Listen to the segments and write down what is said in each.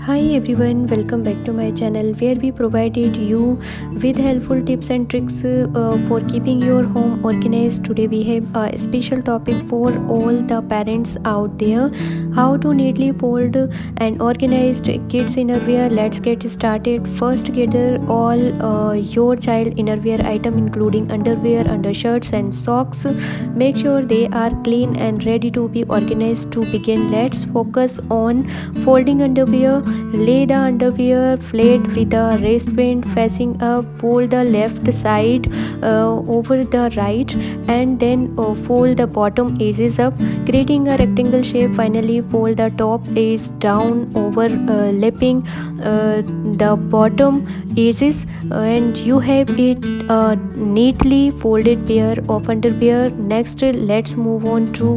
Hi everyone, welcome back to my channel where we provided you with helpful tips and tricks for keeping your home organized. Today we have a special topic for all the parents out there: how to neatly fold and organize kids innerwear. Let's get started. First, gather all your child innerwear item including underwear, undershirts and socks. Make sure they are clean and ready to be organized. To begin, let's focus on folding underwear. Lay the underwear flat with the waistband facing up. Fold the left side over the right, and then fold the bottom edges up, creating a rectangle shape. Finally, fold the top edge down, overlapping the bottom edges, and you have it a neatly folded pair of underwear. Next, let's move on to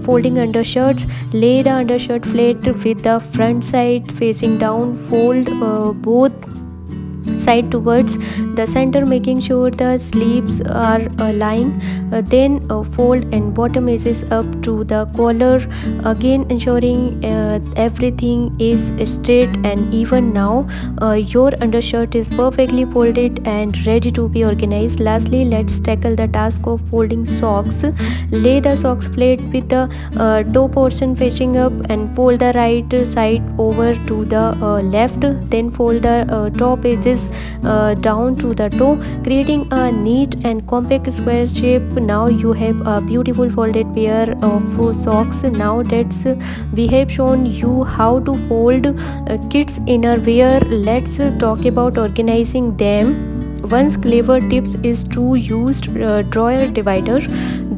folding undershirts. Lay the undershirt flat with the front side facing down. Fold both side towards the center, making sure the sleeves are aligned. Then fold and bottom edges up to the collar, again ensuring everything is straight and even. Now your undershirt is perfectly folded and ready to be organized. Lastly, let's tackle the task of folding socks. Lay the socks flat with the toe portion facing up, and fold the right side over to the left. Then fold the top edges down to the toe, creating a neat and compact square shape. Now you have a beautiful folded pair of socks. Now that we have shown you how to fold kids innerwear, let's talk about organizing them. One clever tips is to use drawer divider.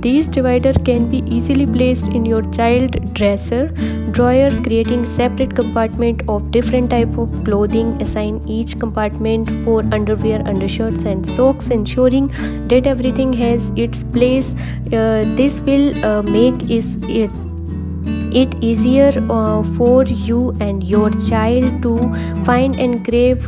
These divider can be easily placed in your child dresser drawer, creating separate compartment of different type of clothing. Assign each compartment for underwear, undershirts and socks, ensuring that everything has its place. This will make it easier for you and your child to find and grab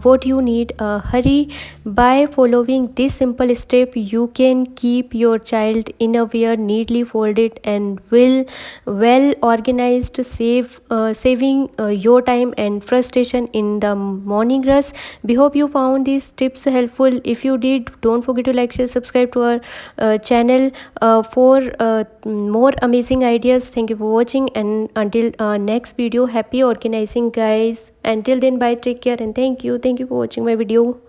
what you need. Hurry. By following this simple step, you can keep your child innerwear neatly folded and well organized, saving your time and frustration in the morning rush. We hope you found these tips helpful. If you did, don't forget to like, share, subscribe to our channel for more amazing ideas. Thank you for watching, and until next video, happy organizing guys. Until then, bye, take care, and thank you for watching my video.